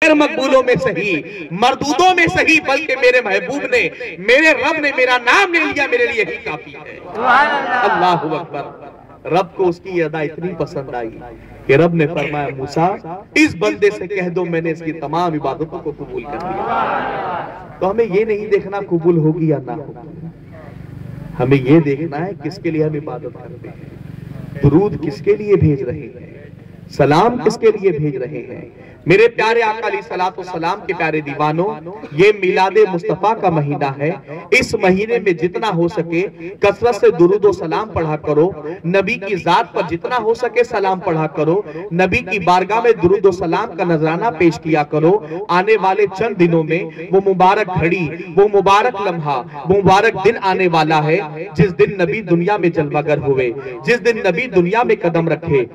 गैर मकबूलों में सही, मरदूदों में सही, बल्कि मेरे महबूब ने, मेरे रब ने मेरा नाम ले लिया, मेरे लिए ही काफी है। अल्लाहु अकबर। रब को उसकी अदा इतनी पसंद आई कि रब ने फरमाया, मूसा इस बंदे से कह दो मैंने इसकी तमाम इबादतों को कबूल कर लिया। तो हमें ये नहीं देखना कबूल होगी या ना होगी, हमें ये देखना है किसके लिए हम इबादत करते हैं, दुरूद किसके लिए भेज रहे हैं, सलाम किसके लिए भेज रहे हैं। मेरे प्यारे आका अलैहिस्सलातु वस्सलाम के प्यारे दीवानों, ये मिलादे मुस्तफा का महीना है। इस महीने में जितना हो सके कसरत से दुरूद और सलाम पढ़ा करो, नबी की जात पर जितना हो सके सलाम पढ़ा करो, नबी की बारगाह में दुरूद और सलाम का नजराना पेश किया करो। आने वाले चंद दिनों में वो मुबारक घड़ी, वो मुबारक लम्हा, वो मुबारक दिन आने वाला है जिस दिन नबी दुनिया में जलवागर हुए, जिस दिन नबी दुनिया में कदम रखे।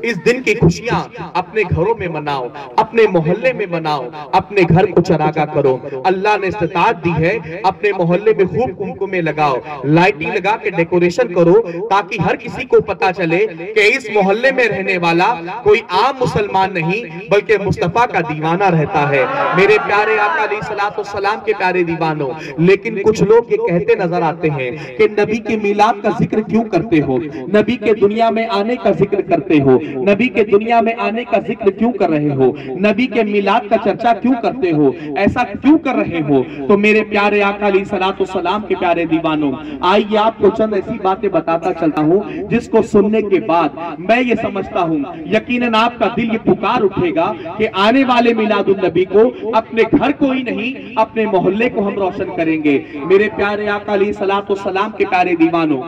इस दिन की खुशियां अपने घरों में मनाओ, अपने मोहल्ले में मनाओ, अपने घर को चरागा करो। अल्लाह ने इस्तिताअत दी है, अपने मोहल्ले में खूब कुमकुमे लगाओ, लाइटिंग लगा के डेकोरेशन करो, ताकि हर किसी को पता चले कि इस मोहल्ले में रहने वाला कोई आम मुसलमान नहीं बल्कि मुस्तफा का दीवाना रहता है। मेरे प्यारे आका अलैहिस्सलातु वस्सलाम के प्यारे दीवानों, लेकिन कुछ लोग ये कहते नजर आते हैं कि नबी के मिलाद का जिक्र क्यों करते हो, नबी के दुनिया में आने का जिक्र करते हो, नबी के दुनिया में आने का जिक्र क्यों कर रहे हो, नबी के मिलाद का चर्चा क्यों करते हो, ऐसा क्यों कर रहे हो। तो मेरे प्यारे आका अलैहिस्सलातु वस्सलाम के प्यारे दीवानों, आइए आपको चंद ऐसी बातें बताता चलता हूं जिसको सुनने के बाद मैं ये समझता हूं यकीनन आपका दिल ये पुकार उठेगा कि आने वाले मिलादुन नबी को अपने घर को ही नहीं अपने मोहल्ले को हम रोशन करेंगे। मेरे प्यारे आका अलैहिस्सलातु वस्सलाम के प्यारे दीवानों,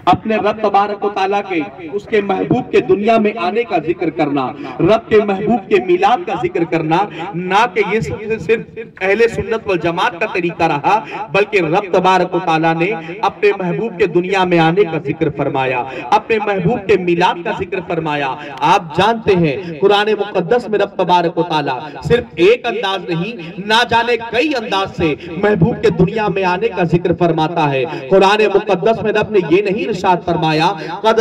अपने रब तबारक व तआला के, उसके महबूब के दुनिया में आने का जिक्र करना, रब के महबूब के मिलाद का जिक्र करना, ना कि ये सिर्फ अहले सुन्नत वल जमात का तरीका रहा, बल्कि रब तबारक व तआला ने अपने महबूब के दुनिया में आने का जिक्र फरमाया, अपने महबूब के मिलाद का जिक्र फरमाया। आप जानते हैं कुरान मुकद्दस में रब तबारक व तआला सिर्फ एक अंदाज नहीं, ना जाने कई अंदाज से महबूब के दुनिया में आने का जिक्र फरमाता है। कुरान मुकद्दस में रब ने ये नहीं इरशाद फरमाया कद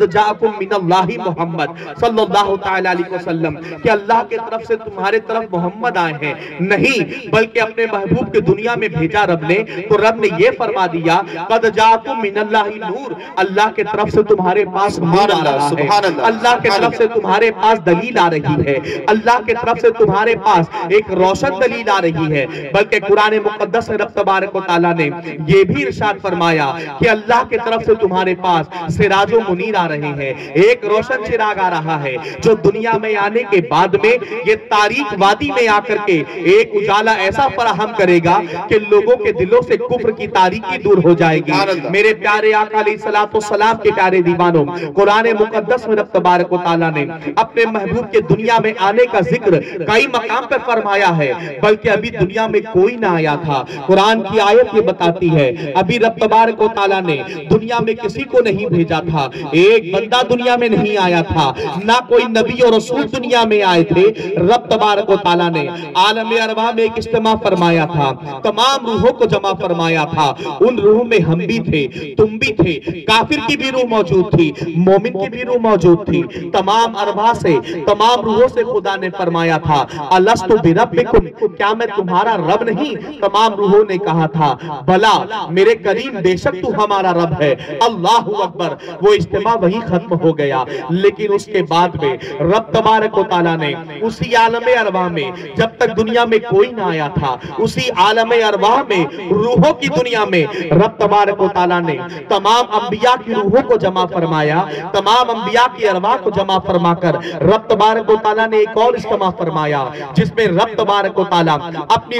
जाअकुम मिनल्लाहि मुहम्मद सल्लल्लाहु तआला अलैहि वसल्लम कि अल्लाह के तरफ से तुम्हारे तरफ मोहम्मद आए हैं, नहीं बल्कि अपने महबूब के दुनिया में भेजा रब ने। तो रब ने ये फरमा दिया कद जाअकुम मिनल्लाहि नूर, अल्लाह के तरफ से तुम्हारे पास नूर आ रहा है, अल्लाह के तरफ से तुम्हारे पास दलील आ रही है, अल्लाह के तरफ से तुम्हारे पास एक रोशन दलील आ रही है। बल्कि कुरान मुकद्दस में रब तबारक व तआला ने ये भी इरशाद फरमाया कि अल्लाह के तरफ से तुम्हारे पास सिराजो मुनीर आ रहे हैं, एक रोशन चिराग आ रहा है जो दुनिया में आने के बाद में ये तारीक वादी में आकर के एक उजाला ऐसा फराहम करेगा कि लोगों के दिलों से कुफ्र की तारीकी दूर हो जाएगी। मेरे प्यारे आका अलैहिस्सलातु वस्सलाम के प्यारे दीवानों, कुरान मुकद्दस में रब तबारक व तआला ने अपने महबूब के दुनिया में आने का जिक्र कई मकाम पर फरमाया है, बल्कि अभी दुनिया में कोई ना आया था। कुरान की आयत ये बताती है अभी रब तबारक व तआला ने दुनिया में किसी को नहीं भेजा था, एक बंदा दुनिया में नहीं आया था, ना कोई नबी और रसूल दुनिया में आए थे। रब तबारक व तआला ने आलम अरवाह में एक इज्तिमा फरमाया था, तमाम रूहों को जमा फरमाया था। उन रूहों में हम भी थे, तुम भी थे, काफिर की भी रूह मौजूद थी, मोमिन की भी रूह मौजूद थी। तमाम अरवाह से, तमाम रूहों से खुदा ने फरमाया था अलस्तु बिरब्बिकुम, क्या मैं तुम्हारा रब नहीं? तमाम रूहों ने कहा था भला मेरे करीम, बेशक तू हमारा रब है। अल्लाहु अकबर। वो इज्तिमा वही खत्म हो गया। लेकिन उसके बाद में रब तबारक व तआला ने उसी आलम अरवाह में, जब तक दुनिया में कोई ना आया था, उसी आलम अरवाह में, रूहों की दुनिया में रब तबारक व तआला ने तमाम अंबिया की रूहों को जमा फरमाया, तमाम अंबिया की अरवाह को जमा फरमाकर रब तबारक व तआला ने एक और इज्तिमा फरमाया जिसमें रब तबारक व तआला अपनी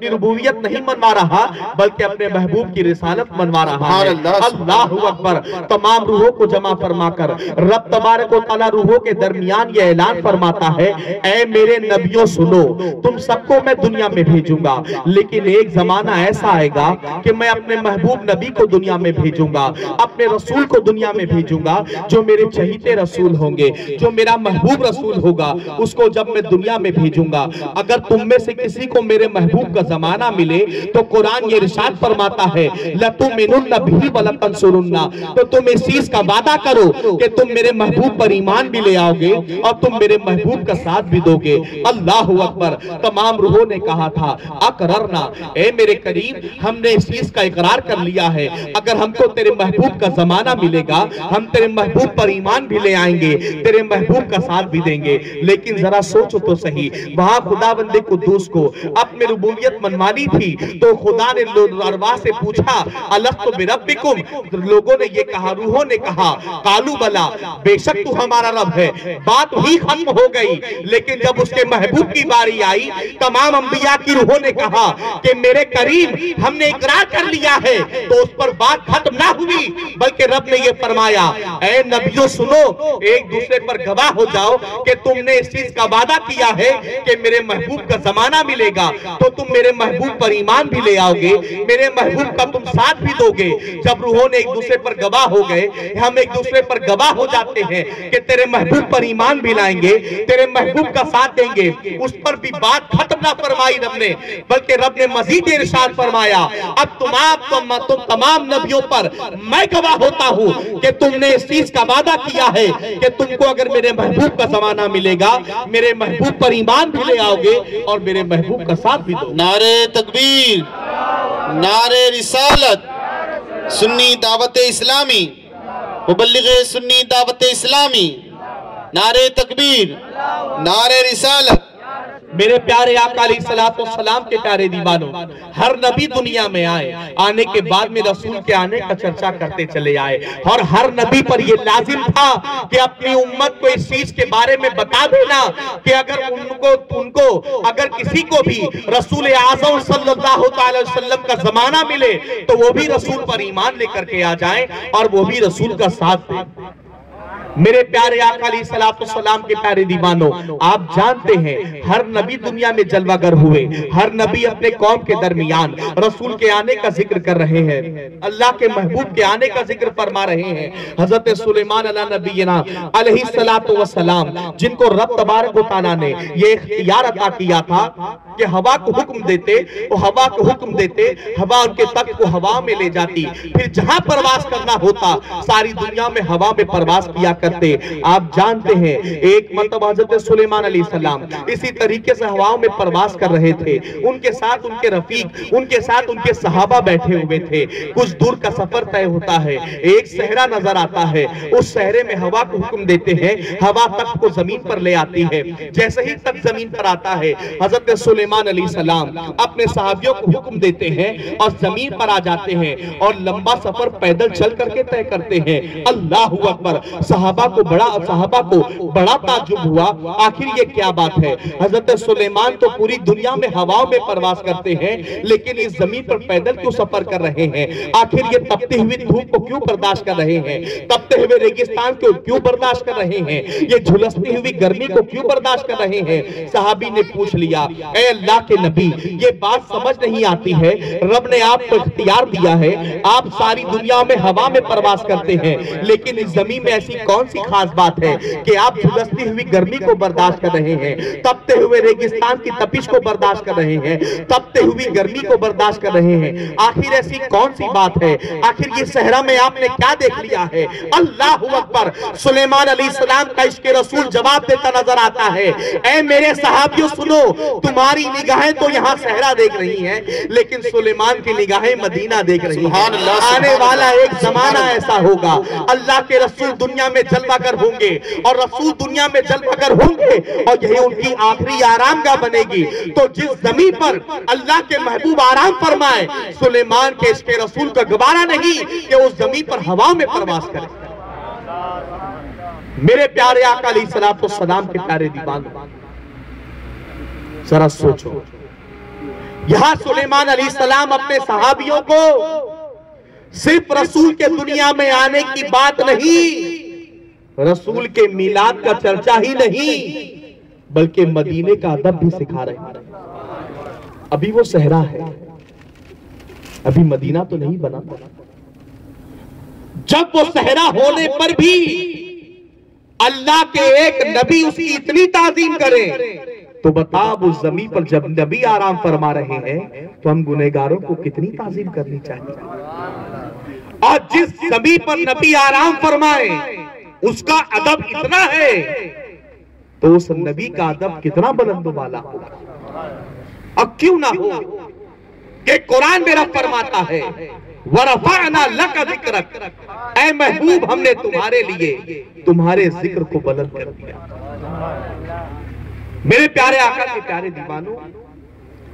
रुबूबियत नहीं मनवा रहा, बल्कि अपने महबूब की रिसालत मनवा रहा है। अल्लाहु अकबर। तमाम रूहों को जमा फरमाकर रब तबारक व तआला रूहों के दरमियान ये ऐलान फरमाता है, ऐ मेरे नबियों सुनो, तुम सबको मैं दुनिया में भेजूंगा, लेकिन एक जमाना ऐसा आएगा कि मैं अपने महबूब नबी को दुनिया में भेजूंगा, अपने रसूल को दुनिया में भेजूंगा, जो मेरे चहीते रसूल होंगे, जो मेरा महबूब रसूल होगा, उसको जब मैं दुनिया में भेजूंगा, अगर तुम में से किसी को मेरे महबूब का जमाना मिले तो कुरान ये इरशाद फरमाता है लतुमिनुन्ना बिही व वला तंसुरुन्ना, तो तुम इस चीज का वादा करो कि तुम मेरे महबूब पर ईमान भी ले आओगे और तुम मेरे महबूब का साथ भी दोगे। अल्लाह अकबर। तमाम रूहों ने कहा था अकररना, ए मेरे करीम, हमने इस चीज का इकरार कर लिया है, अगर हमको तेरे महबूब का जमाना मिलेगा हम तेरे महबूब पर ईमान भी ले आएंगे, तेरे महबूब का साथ भी देंगे। लेकिन जरा सोचो तो सही, वहां खुदावंदे कुद्दूस को अपनी रुबूबियत मनवानी थी तो खुदा ने अरवाह से पूछा अलस्तु बिरब्बिकुम, लोगों ने ये कहा, रूहों ने कहा कालू बला, बेशक तू हमारा रब है। बात ही खत्म हो गई। लेकिन जब उसके महबूब की बारी आई, तमाम अंबिया की रूहों ने कहा कि मेरे करीम, हमने इकरार कर लिया है, तो उस पर बात खत्म ना हुई, बल्कि रब ने यह फरमाया, ऐ नबियों सुनो, एक दूसरे पर गवाह हो जाओ कि तुमने इस चीज का वादा किया है कि मेरे महबूब का जमाना मिलेगा तो तुम मेरे महबूब पर ईमान भी ले आओगे, मेरे महबूब का तुम साथ भी दोगे। जब रूहों ने एक दूसरे पर गवाह हो गए, हम एक दूसरे पर गवाह हो जाते हैं कि तेरे महबूब पर ईमान भी लाएंगे, तेरे महबूब का साथ देंगे, उस पर भी बात खत्म ना फरमाई रब ने, बल्कि रब ने मजीद इरशाद फरमाया, अब तुम तमाम नबियों पर मैं गवाह होता हूं कि तुमने इस चीज का वादा किया है कि तुमको अगर मेरे महबूब का जमाना मिलेगा, मेरे महबूब पर ईमान भी ले आओगे और मेरे महबूब का साथ भी दो। नारे तकबीर, नारे रिसालत, सुन्नी दावत इस्लामी, मुबल्लिग़े सुन्नी दावत इस्लामी, नारे तकबीर, नारे रिसालत। मेरे प्यारे आका अलैहिस्सलातु वस्सलाम के प्यारे दीवानों, हर नबी दुनिया में आए, आने के बाद में रसूल के आने का चर्चा करते चले आए, और हर नबी पर यह लाजिम था कि अपनी उम्मत को इस चीज के बारे में बता देना कि अगर उनको अगर किसी को भी रसूल आज़म सल्लल्लाहु अलैहि वसल्लम का जमाना मिले तो वो भी रसूल पर ईमान लेकर के आ जाए और वो भी रसूल का साथ दे। मेरे प्यारे आका अलैहिस्सलातु वस्सलाम के प्यारे दीवानों, आप जानते हैं हर नबी दुनिया में जलवागर हुए, हर नबी अपने कौम के दरमियान रसूल के आने का जिक्र कर रहे हैं, अल्लाह के महबूब के आने का जिक्र फरमा रहे हैं। हजरत सुलेमान अला नबीना अलैहिस्सलातु वस्सलाम, जिनको रब तबारक व तआला ने ये इख्तियार अता किया था कि हवा को हुक्म देते, वो हवा को हुक्म देते, हवा उनके तख्त को हवा में ले जाती, फिर जहां परवास करना होता सारी दुनिया में हवा में परवास किया करते। आप जानते हैं एक मरतबा हज़रत सुलेमान अलैहिस्सलाम इसी तरीके से हवाओं में परवास कर रहे थे, उनके साथ उनके रफीक, उनके साथ उनके सहाबा बैठे हुए थे। कुछ दूर का सफर तय होता है, एक सहरा नजर आता है, उस सहरे में हवा को हुक्म देते हैं, हवा तख्त को जमीन पर ले आती है। जैसे ही तख्त जमीन पर आता है, हज़रत सुलेमान अलैहिस्सलाम अपने सहाबियों को हुक्म देते हैं और जमीन पर आ जाते हैं और लंबा सफर पैदल चल करके तय करते हैं। अल्लाहू अकबर। सहाबा को बड़ा ताज्जुब हुआ, आखिर ये क्या बात है? हजरत सुलेमान तो पूरी दुनिया में हवाओं में परवास करते हैं, लेकिन इस जमीन पर पैदल क्यों सफर कर रहे हैं? आखिर ये तपती हुई धूप को क्यों बर्दाश्त कर रहे हैं? तपते हुए रेगिस्तान को क्यों बर्दाश्त कर रहे हैं? ये झुलसती हुई गर्मी को क्यों बर्दाश्त कर रहे हैं? सहाबी ने पूछ लिया, ए अल्लाह के नबी, ये बात समझ नहीं आती है, रब ने आपको इख्तियार दिया है, आप सारी दुनिया में हवा में परवास करते हैं, लेकिन इस जमीन में ऐसी कौन सी खास बात है कि आप झुलसती हुई गर्मी को बर्दाश्त कर रहे हैं, तपते हुए रेगिस्तान की तपिश को बर्दाश्त कर रहे हैं, तपते हुई गर्मी को बर्दाश्त कर रहे हैं? आखिर ऐसी कौन सी बात है? आखिर ये सहरा में आपने क्या देख लिया है? अल्लाहू अकबर। सुलेमान अलैहिस्सलाम का इश्क़ रसूल जवाब देता नजर आता है, ऐ मेरे सहाबियों सुनो, तुम्हारी निगाहें तो यहाँ सहरा देख रही हैं, लेकिन सुलेमान की निगाहें मदीना देख रही हैं। आने वाला एक जमाना ऐसा होगा, अल्लाह के रसूल दुनिया में जलवागर होंगे और रसूल दुनिया में जलवागर होंगे और यही उनकी आखिरी आरामगाह बनेगी। तो जिस जमीन पर अल्लाह के महबूब आराम फरमाए, सुलेमान के इश्क़ रसूल का गवारा नहीं कि उस जमीन पर हवा में परवास करे। मेरे प्यारे आका अलैहिस्सलातु वस्सलाम के प्यारे दीवानों, जरा सोचो, यहां सुलेमान अलैहिस्सलाम अपने सहाबियों को सिर्फ रसूल के दुनिया में आने की बात नहीं, रसूल के मिलाद का चर्चा ही नहीं, बल्कि मदीने का अदब भी सिखा रहे हैं। अभी वो सहरा है, अभी मदीना तो नहीं बना। जब वो सहरा होने पर भी अल्लाह के एक नबी उसकी इतनी ताजीम करें, तो बता उस जमीन पर जब नबी आराम फरमा रहे हैं तो हम गुनहगारों को कितनी ताजीम करनी चाहिए। और जिस जमीन पर नबी आराम फरमाए उसका अदब इतना है तो उस नबी का अदब कितना बुलंद वाला होगा। अब क्यों ना हो कि कुरान में रब फरमाता है वरफअना लक जिक्रक, ऐ महबूब हमने तुम्हारे लिए तुम्हारे जिक्र को बुलंद कर दिया। मेरे प्यारे आका के प्यारे दीवानों,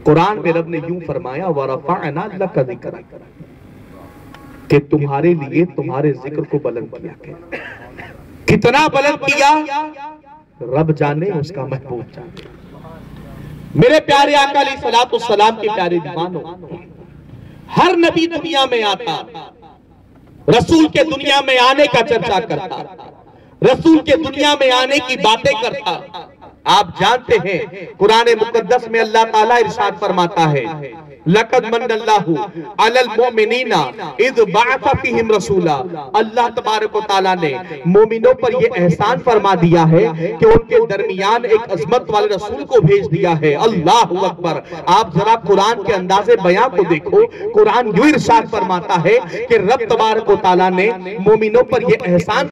कुरान में रब ने यूं फरमाया वरफअना लक जिक्रक, कि तुम्हारे लिए तुम्हारे जिक्र को बुलंद किया गया। कितना बुलंद किया रब जाने, उसका महबूब जाने। मेरे प्यारे आका अलैहिस्सलातु वस्सलाम के प्यारे दीवानों, हर नबी दुनिया में आता, रसूल के दुनिया में आने का चर्चा करता, रसूल के दुनिया में आने की बातें करता। आप जानते हैं कुरान मुकद्दस में अल्लाह ताला इरशाद फरमाता है लक़द मन्नल्लाहु अलल मोमिनीना इज़ बअसा फीहिम रसूला। अल्लाह तबारक व तआला ने मोमिनों पर यह एहसान फरमा दिया है कि उनके दरमियान एक अजमत वाले रसूल को भेज दिया है। अल्लाहु अकबर। आप जरा कुरान के अंदाज़े बयां को देखो। कुरान यूं इरशाद फरमाता है कि रब तबारक व तआला ने मोमिनों पर यह एहसान